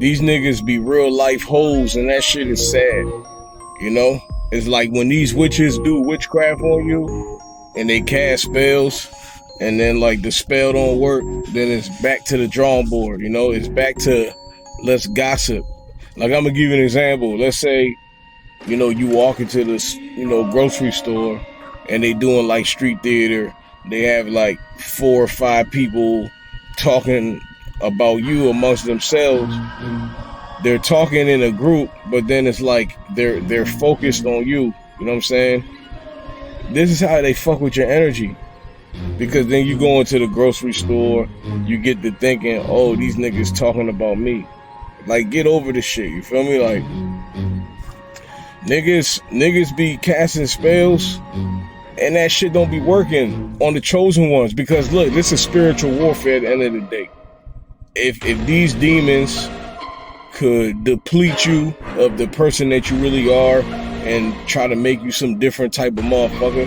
These niggas be real life hoes, and that shit is sad. You know, it's like when these witches do witchcraft on you, and they cast spells, and then like the spell don't work, then it's back to the drawing board. You know, it's back to let's gossip. Like I'm gonna give you an example. Let's say, you know, you walk into this, you know, grocery store, and they doing like street theater. They have like 4 or 5 people talking about you amongst themselves. They're talking in a group, but then it's like they're focused on you. You know what I'm saying? This is how they fuck with your energy. Because then you go into the grocery store, you get to thinking, oh, these niggas talking about me. Like, get over the shit, you feel me? Like, niggas be casting spells, and that shit don't be working on the chosen ones. Because look, this is spiritual warfare at the end of the day. If these demons could deplete you of the person that you really are and try to make you some different type of motherfucker,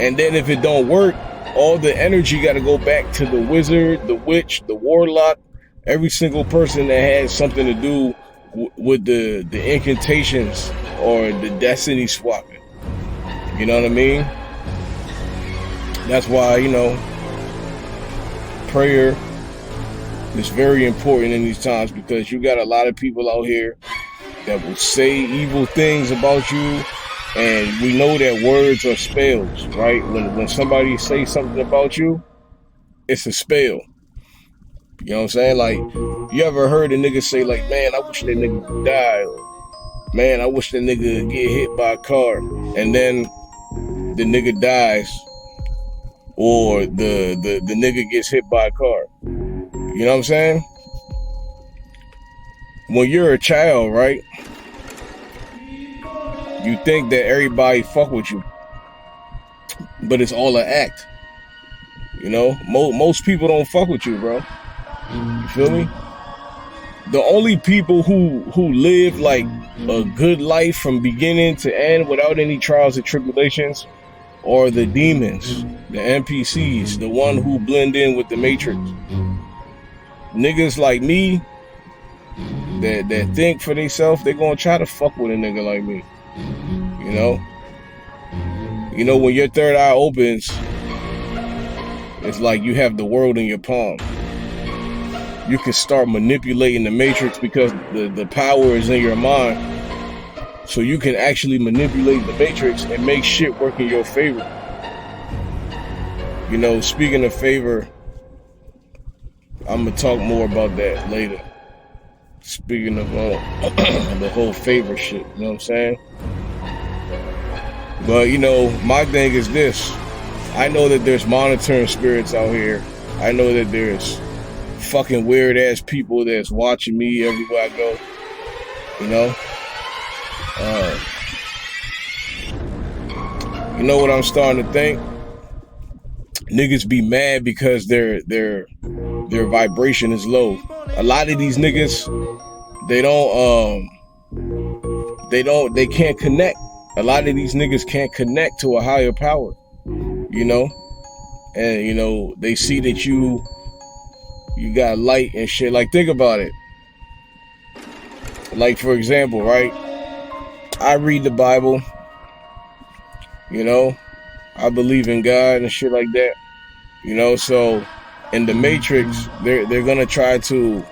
and then if it don't work, all the energy got to go back to the wizard, the witch, the warlock, every single person that has something to do with the incantations or the destiny swapping. You know what I mean? That's why, you know, prayer is very important in these times, because you got a lot of people out here that will say evil things about you. And we know that words are spells, right? When somebody says something about you, it's a spell. You know what I'm saying? Like, you ever heard a nigga say like, man, I wish that nigga could die, or man, I wish that nigga could get hit by a car, and then the nigga dies, or the nigga gets hit by a car. You know what I'm saying? When you're a child, right? You think that everybody fuck with you, but it's all an act. You know, most people don't fuck with you, bro. You feel me? The only people who live like a good life from beginning to end without any trials and tribulations are the demons, the NPCs, the one who blend in with the Matrix. Niggas like me that think for themselves, they gonna try to fuck with a nigga like me. You know, when your third eye opens, it's like you have the world in your palm. You can start manipulating the Matrix because the power is in your mind. So you can actually manipulate the Matrix and make shit work in your favor. You know, speaking of favor, I'm gonna talk more about that later. Speaking of the whole favor shit, you know what I'm saying? But, you know, my thing is this. I know that there's monitoring spirits out here. I know that there's fucking weird ass people that's watching me everywhere I go. You know? You know what I'm starting to think? Niggas be mad because their vibration is low. A lot of these niggas, they can't connect. A lot of these niggas can't connect to a higher power, you know? And, you know, they see that you got light and shit. Like, think about it. Like, for example, right? I read the Bible, you know? I believe in God and shit like that, you know? So, in the Matrix, they're gonna try to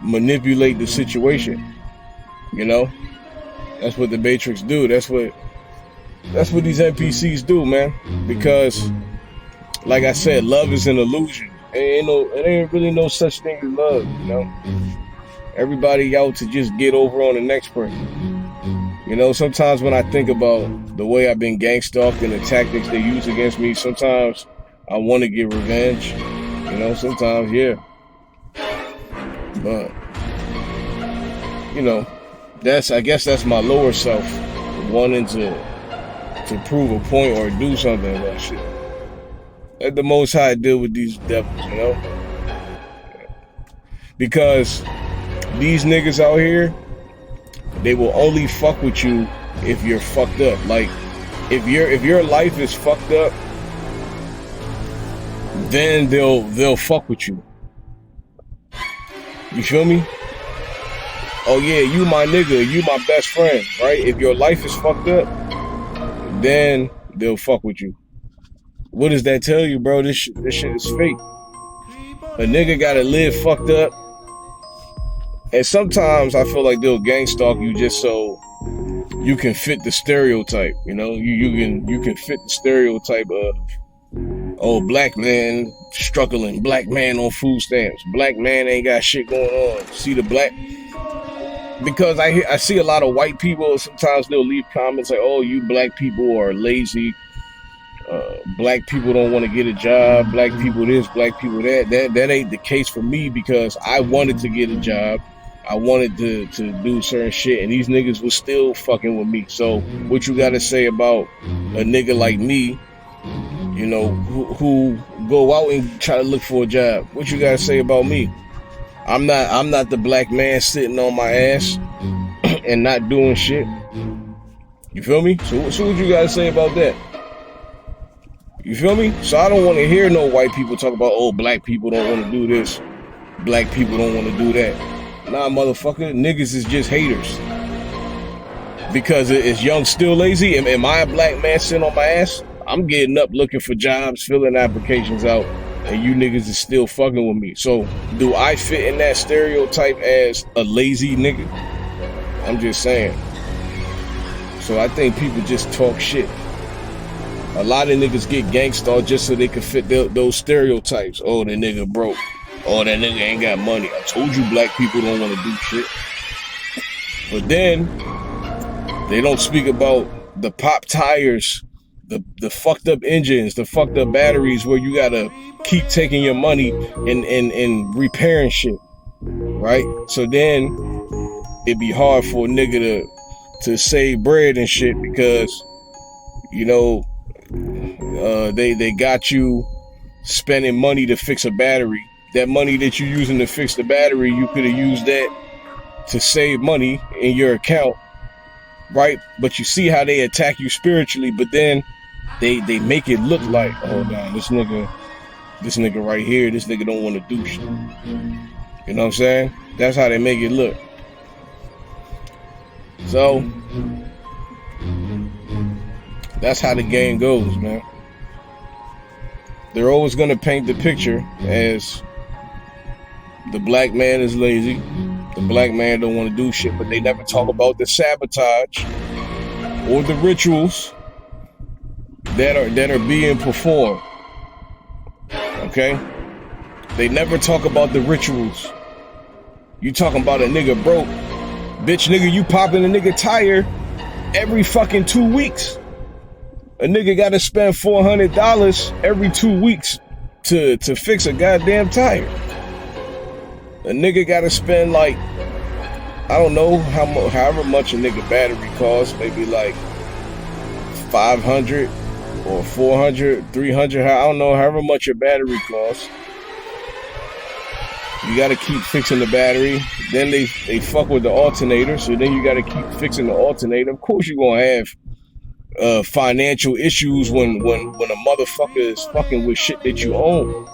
manipulate the situation, you know? That's what the Matrix do. That's what these NPCs do, man. Because, like I said, love is an illusion. It ain't really no such thing as love, you know. Everybody out to just get over on the next person. You know, sometimes when I think about the way I've been gang stalked and the tactics they use against me, sometimes I want to get revenge. You know, sometimes, yeah. But, you know, I guess that's my lower self wanting to prove a point or do something about shit. Let the Most High deal with these devils, you know? Because these niggas out here, they will only fuck with you if you're fucked up. Like, if your life is fucked up, then they'll fuck with you. You feel me? oh yeah, you my nigga, you my best friend, right? If your life is fucked up, then they'll fuck with you. What does that tell you, bro? This shit is fake. A nigga gotta live fucked up. And sometimes I feel like they'll gang stalk you just so you can fit the stereotype, you know? You can fit the stereotype of, oh, black man struggling, black man on food stamps, black man ain't got shit going on. See the black, because I see a lot of white people, sometimes they'll leave comments like, oh, you black people are lazy, black people don't want to get a job, black people this, black people that. That ain't the case for me, because I wanted to get a job, I wanted to do certain shit, and these niggas was still fucking with me. So what you gotta say about a nigga like me, you know, who go out and try to look for a job? What you gotta say about me? I'm not the black man sitting on my ass and not doing shit. You feel me? So what you gotta say about that? You feel me? So I don't want to hear no white people talk about, oh, black people don't want to do this, black people don't want to do that. Nah, motherfucker, niggas is just haters. Because is Young still lazy? Am I a black man sitting on my ass? I'm getting up looking for jobs, filling applications out, and you niggas is still fucking with me. So do I fit in that stereotype as a lazy nigga? I'm just saying. So I think people just talk shit. A lot of niggas get gangsta just so they can fit those stereotypes. Oh, that nigga broke. Oh, that nigga ain't got money. I told you black people don't want to do shit. But then they don't speak about the pop tires, the fucked up engines, the fucked up batteries where you gotta keep taking your money and repairing shit, right? So then it'd be hard for a nigga to save bread and shit, because, you know, they got you spending money to fix a battery. That money that you're using to fix the battery, you could have used that to save money in your account, right? But you see how they attack you spiritually, but then they make it look like, oh man, this nigga right here, this nigga don't want to do shit. You know what I'm saying? That's how they make it look. So that's how the game goes, man. They're always gonna paint the picture as the black man is lazy, the black man don't want to do shit, but they never talk about the sabotage or the rituals that are being performed. Okay? They never talk about the rituals. You talking about a nigga broke. Bitch, nigga, you popping a nigga tire every fucking 2 weeks. A nigga gotta spend $400 every 2 weeks to fix a goddamn tire. A nigga gotta spend like, I don't know however much a nigga battery costs, maybe like 500 or 400, 300, I don't know, however much your battery costs. You gotta keep fixing the battery. Then they fuck with the alternator, so then you gotta keep fixing the alternator. Of course you're gonna have financial issues when a motherfucker is fucking with shit that you own.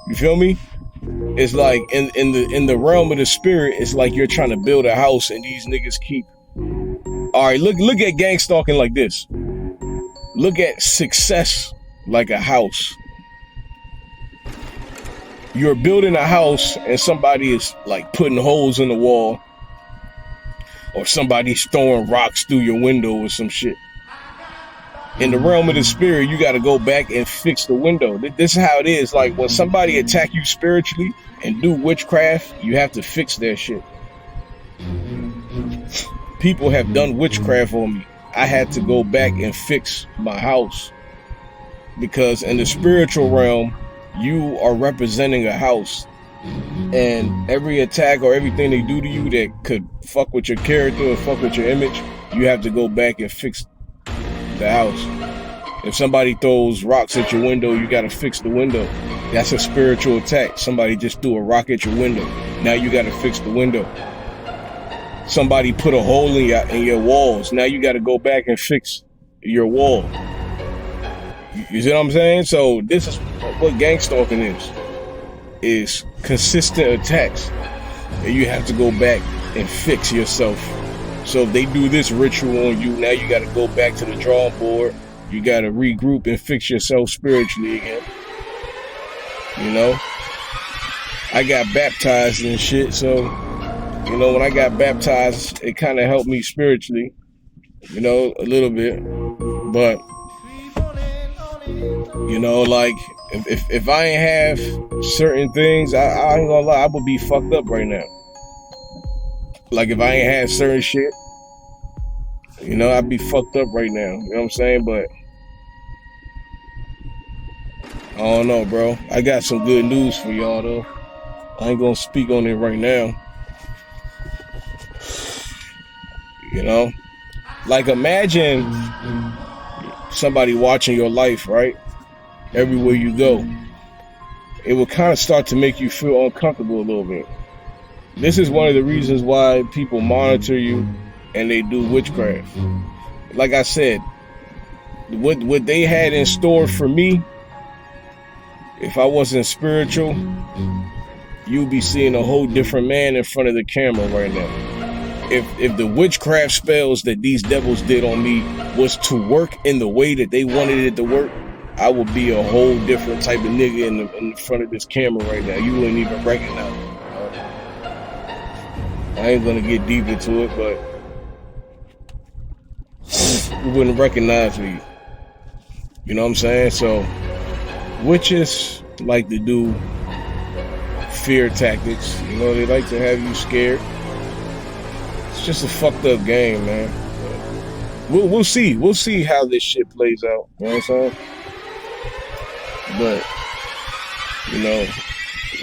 You feel me? It's like in the realm of the spirit, it's like you're trying to build a house and these niggas keep. All right, look at gang stalking like this. Look at success like a house. You're building a house and somebody is like putting holes in the wall, or somebody's throwing rocks through your window or some shit. In the realm of the spirit, you got to go back and fix the window. This is how it is. Like when somebody attack you spiritually and do witchcraft, you have to fix their shit. People have done witchcraft on me. I had to go back and fix my house, because in the spiritual realm, you are representing a house, and every attack or everything they do to you that could fuck with your character or fuck with your image, you have to go back and fix the house. If somebody throws rocks at your window, you got to fix the window. That's a spiritual attack. Somebody just threw a rock at your window. Now you got to fix the window. Somebody put a hole in your walls. Now you got to go back and fix your wall. You see what I'm saying? So this is what gang stalking is consistent attacks, and you have to go back and fix yourself. So if they do this ritual on you, now you got to go back to the drawing board. You got to regroup and fix yourself spiritually again. You know, I got baptized and shit, so you know, when I got baptized, it kind of helped me spiritually, you know, a little bit. But you know, like if I ain't have certain things, I ain't gonna lie, I would be fucked up right now. Like if I ain't have certain shit, you know, I'd be fucked up right now. You know what I'm saying? But I don't know, bro. I got some good news for y'all though. I ain't gonna speak on it right now. You know? Like imagine somebody watching your life, right? Everywhere you go. It will kind of start to make you feel uncomfortable a little bit. This is one of the reasons why people monitor you and they do witchcraft. Like I said, what they had in store for me, if I wasn't spiritual, you'd be seeing a whole different man in front of the camera right now. If the witchcraft spells that these devils did on me was to work in the way that they wanted it to work, I would be a whole different type of nigga in the front of this camera right now. You wouldn't even recognize me. I ain't gonna get deep into it, but you wouldn't recognize me. You know what I'm saying? So witches like to do fear tactics. You know, they like to have you scared. It's just a fucked up game, man. We'll see. We'll see how this shit plays out. You know what I'm saying? But you know,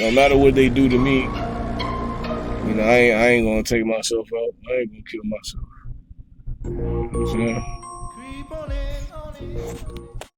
no matter what they do to me, you know, I ain't gonna take myself out. I ain't gonna kill myself. You know what I'm saying?